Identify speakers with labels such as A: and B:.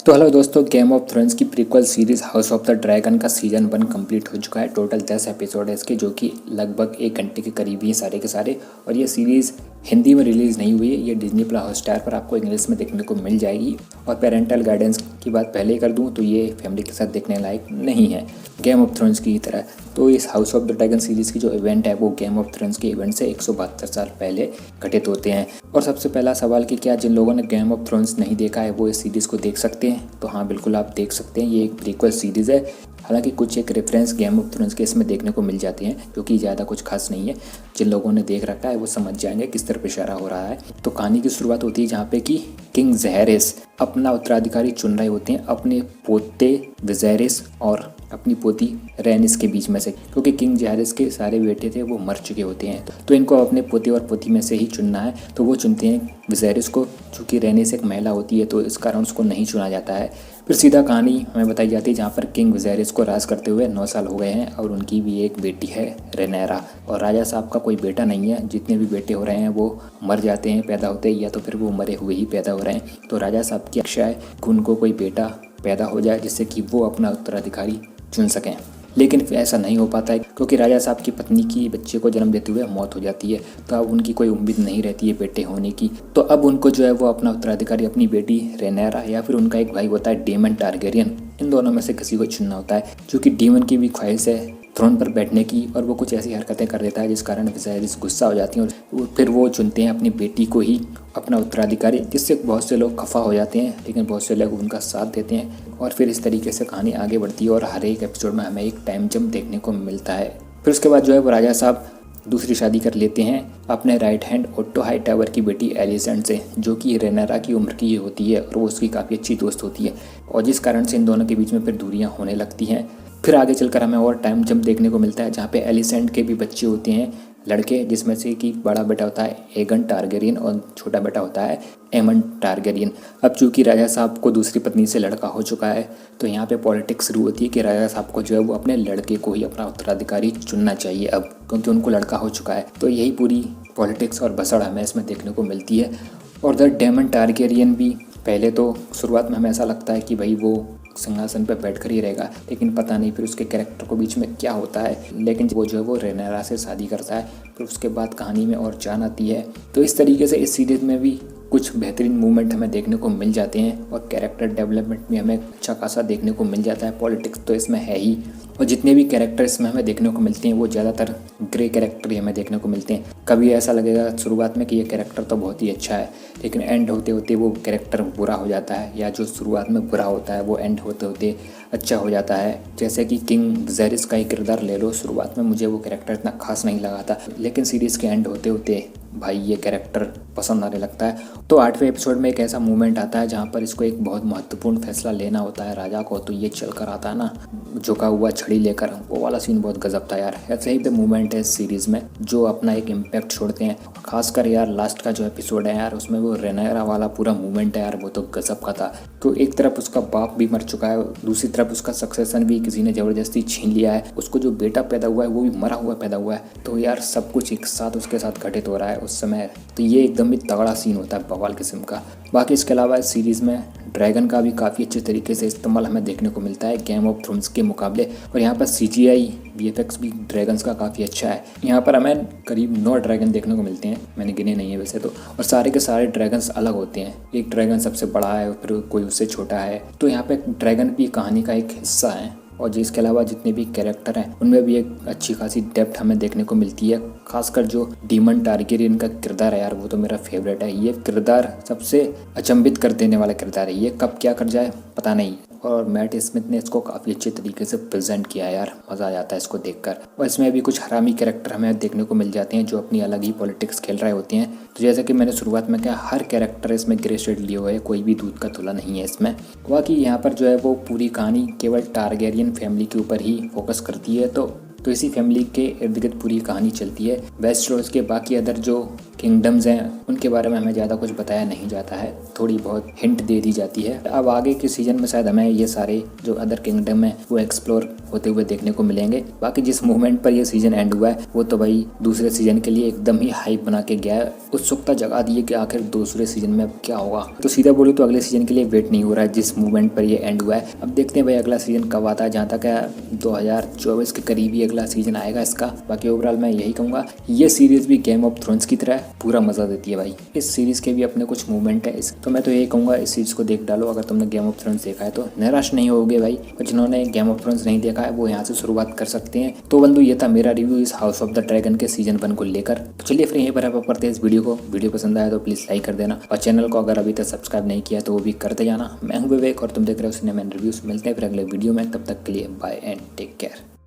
A: तो हेलो दोस्तों, game of thrones की prequel series house of the dragon का सीजन 1 कंप्लीट हो चुका है। टोटल 10 एपिसोड है इसके, जो कि लगभग 1 घंटे के करीब ही सारे के सारे। और ये सीरीज़ हिंदी में रिलीज़ नहीं हुई है, ये डिज्नी प्लस हॉटस्टार पर आपको इंग्लिश में देखने को मिल जाएगी। और पेरेंटल गाइडेंस की बात पहले ही कर दूँ तो ये फैमिली के साथ देखने लायक नहीं है गेम ऑफ थ्रोन्स की तरह। तो इस house of the dragon series की जो इवेंट है वो गेम ऑफ थ्रोन्स के इवेंट से 172 साल पहले घटित होते हैं। और सबसे पहला सवाल कि क्या जिन लोगों ने गेम ऑफ थ्रोन्स नहीं देखा है वो इस सीरीज़ को देख सकते हैं? तो हाँ, बिल्कुल आप देख सकते हैं। ये एक प्रीक्वल सीरीज़ है। हालांकि कुछ एक रेफरेंस गेम ऑफ थ्रोन्स के इसमें देखने को मिल जाते हैं, जो कि ज़्यादा कुछ खास नहीं है। जिन लोगों ने देख रखा है वो समझ जाएंगे किस तरफ इशारा हो रहा है। तो कहानी की शुरुआत होती है जहाँ पे कि किंग जहरिस अपना उत्तराधिकारी चुन रहे होते हैं अपने पोते विजैरिस और अपनी पोती रैनिस के बीच में से, क्योंकि किंग जहरिस के सारे बेटे थे वो मर चुके होते हैं। तो इनको अपने पोते और पोती में से ही चुनना है। तो वो चुनते हैं विजैरिस को। चूँकि रैनिस एक महिला होती है तो इस कारण उसको नहीं चुना जाता है। फिर सीधा कहानी हमें बताई जाती है जहाँ पर किंग विजैरिस को राज करते हुए 9 साल हो गए हैं और उनकी भी एक बेटी है रेनेरा। और राजा साहब का कोई बेटा नहीं है। जितने भी बेटे हो रहे हैं वो मर जाते हैं पैदा होते ही, या तो फिर वो मरे हुए ही पैदा हो रहे हैं। तो राजा साहब की इच्छा है कि उनको कोई बेटा पैदा हो जाए जिससे कि वो अपना उत्तराधिकारी चुन सकें। लेकिन ऐसा नहीं हो पाता है, क्योंकि राजा साहब की पत्नी की बच्चे को जन्म देते हुए मौत हो जाती है। तो अब उनकी कोई उम्मीद नहीं रहती है बेटे होने की। तो अब उनको जो है वो अपना उत्तराधिकारी अपनी बेटी रेनेरा या फिर उनका एक भाई होता है डेमन टारगेरियन, इन दोनों में से किसी को चुनना होता है। क्योंकि डेमन की भी ख्वाहिश है थ्रोन पर बैठने की, और वो कुछ ऐसी हरकतें कर देता है जिस कारण विजैरिस गुस्सा हो जाती हैं और फिर वो चुनते हैं अपनी बेटी को ही अपना उत्तराधिकारी, जिससे बहुत से लोग खफा हो जाते हैं, लेकिन बहुत से लोग उनका साथ देते हैं। और फिर इस तरीके से कहानी आगे बढ़ती है और हर एक एपिसोड में हमें एक टाइम जंप देखने को मिलता है। फिर उसके बाद जो है वो राजा साहब दूसरी शादी कर लेते हैं अपने राइट हैंड ओट्टो हाईटावर की बेटी एलिसेंट से, जो कि रेनेरा की उम्र की होती है और वो उसकी काफ़ी अच्छी दोस्त होती है। और जिस कारण से इन दोनों के बीच में फिर दूरियां होने लगती हैं। फिर आगे चलकर हमें और टाइम जंप देखने को मिलता है जहाँ पे एलिसेंट के भी बच्चे होते हैं, लड़के, जिसमें से कि बड़ा बेटा होता है एगन टारगेरियन और छोटा बेटा होता है एमन टारगेरियन। अब चूंकि राजा साहब को दूसरी पत्नी से लड़का हो चुका है तो यहाँ पे पॉलिटिक्स शुरू होती है कि राजा साहब को जो है वो अपने लड़के को ही अपना उत्तराधिकारी चुनना चाहिए अब, क्योंकि उनको लड़का हो चुका है। तो यही पूरी पॉलिटिक्स और बसड़ हमें इसमें देखने को मिलती है। और द डेमन टारगेरियन भी पहले तो शुरुआत में हमें ऐसा लगता है कि भाई वो सिंहासन पर बैठकर ही रहेगा, लेकिन पता नहीं फिर उसके कैरेक्टर को बीच में क्या होता है। लेकिन वो जो है वो रेनेरा से शादी करता है, फिर उसके बाद कहानी में और जान आती है। तो इस तरीके से इस सीरीज में भी कुछ बेहतरीन मूवमेंट हमें देखने को मिल जाते हैं और कैरेक्टर डेवलपमेंट भी हमें अच्छा खासा देखने को मिल जाता है। पॉलिटिक्स तो इसमें है ही, और जितने भी कैरेक्टर इसमें हमें देखने को मिलते हैं वो ज़्यादातर ग्रे कैरेक्टर ही हमें देखने को मिलते हैं। कभी ऐसा लगेगा शुरुआत में कि ये कैरेक्टर तो बहुत ही अच्छा है, लेकिन एंड होते होते वो कैरेक्टर बुरा हो जाता है, या जो शुरुआत में बुरा होता है वो एंड होते होते अच्छा हो जाता है। जैसे कि किंग विजैरिस का ही किरदार ले लो, शुरुआत में मुझे वो कैरेक्टर इतना खास नहीं लगा था, लेकिन सीरीज़ के एंड होते होते भाई ये कैरेक्टर पसंद आने लगता है। तो 8वें एपिसोड में एक ऐसा मूवमेंट आता है जहाँ पर इसको एक बहुत महत्वपूर्ण फैसला लेना होता है राजा को। तो ये चल कर आता है ना झुका हुआ छड़ी लेकर, वो वाला सीन बहुत गजब था यार। ऐसे ही पे मूवमेंट है इस सीरीज़ में जो अपना एक इम्पैक्ट छोड़ते हैं। खासकर यार लास्ट का जो एपिसोड है यार, उसमें वो रेनेरा वाला पूरा मूवमेंट है यार, वो तो गजब का था। तो एक तरफ उसका बाप भी मर चुका है, दूसरी तरफ उसका सक्सेशन भी किसी ने ज़बरदस्ती छीन लिया है, उसको जो बेटा पैदा हुआ है वो भी मरा हुआ पैदा हुआ है। तो यार सब कुछ एक साथ उसके साथ घटित हो रहा है उस समय। तो ये एकदम ही तगड़ा सीन होता है बवाल किस्म का। बाकी इसके अलावा इस सीरीज़ में ड्रैगन का भी काफ़ी अच्छे तरीके से इस्तेमाल हमें देखने को मिलता है गेम ऑफ थ्रोन्स के मुकाबले। और यहाँ पर CGI VFX भी ड्रैगन्स का काफ़ी अच्छा है। यहाँ पर हमें करीब 9 ड्रैगन देखने को मिलते हैं, मैंने गिने नहीं है वैसे तो, और सारे के सारे ड्रैगन्स अलग होते हैं। एक ड्रैगन सबसे बड़ा है, फिर कोई उससे छोटा है। तो यहाँ पे ड्रैगन भी कहानी का एक हिस्सा है। और जिसके अलावा जितने भी कैरेक्टर हैं उनमें भी एक अच्छी खासी डेप्थ हमें देखने को मिलती है। खासकर जो डेमन टारगेरियन का किरदार है यार, वो तो मेरा फेवरेट है। ये किरदार सबसे अचंभित कर देने वाला किरदार है, ये कब क्या कर जाए पता नहीं। और मैट स्मिथ ने इसको काफ़ी अच्छे तरीके से प्रेजेंट किया है यार, मज़ा आ जाता है इसको देखकर। और इसमें भी कुछ हरामी कैरेक्टर हमें देखने को मिल जाते हैं जो अपनी अलग ही पॉलिटिक्स खेल रहे होते हैं। तो जैसा कि मैंने शुरुआत में कहा, हर कैरेक्टर इसमें ग्रे शेड लिए हुए है, कोई भी दूध का धुला नहीं है इसमें। बाकी यहाँ पर जो है वो पूरी कहानी केवल टारगेरियन फैमिली के ऊपर ही फोकस करती है। तो इसी फैमिली के इर्द गिर्द पूरी कहानी चलती है। वेस्टरोस के बाकी अदर जो किंगडम्स हैं उनके बारे में हमें ज़्यादा कुछ बताया नहीं जाता है, थोड़ी बहुत हिंट दे दी जाती है। अब आगे के सीजन में शायद हमें ये सारे जो अदर किंगडम है वो एक्सप्लोर होते हुए देखने को मिलेंगे। बाकी जिस मूवमेंट पर ये सीजन एंड हुआ है वो तो भाई दूसरे सीजन के लिए एकदम ही हाइप बना के गया है, उत्सुकता जगा दी है कि आखिर दूसरे सीजन में अब क्या होगा। तो सीधा बोलूँ तो अगले सीजन के लिए वेट नहीं हो रहा है जिस मूवमेंट पर ये एंड हुआ है। अब देखते हैं भाई अगला सीजन कब आता है, जहाँ तक है 2024 के करीब ही अगला सीजन आएगा इसका। बाकी ओवरऑल मैं यही कहूँगा ये सीरीज भी गेम ऑफ थ्रोन्स की तरह पूरा मजा देती है भाई। इस सीरीज के भी अपने कुछ मूवमेंट है तो मैं तो यही कहूँगा इस सीरीज को देख डालो। अगर तुमने गेम ऑफ थ्रोन्स देखा है तो निराश नहीं होगे भाई, और जिन्होंने गेम ऑफ थ्रोन्स नहीं देखा है वो यहाँ से शुरुआत कर सकते हैं। तो बंधु ये था मेरा रिव्यू इस हाउस ऑफ द ड्रैगन के सीजन 1 को लेकर। तो चलिए फिर यहीं पर आप करते हैं इस वीडियो को। वीडियो पसंद आया तो प्लीज लाइक कर देना, और चैनल को अगर अभी तक सब्सक्राइब नहीं किया तो वो भी करते जाना। मैं हूँ विवेक और तुम देख रहे हो सिनेमा रिव्यूज। मिलते हैं फिर अगले वीडियो में, तब तक के लिए बाय एंड टेक केयर।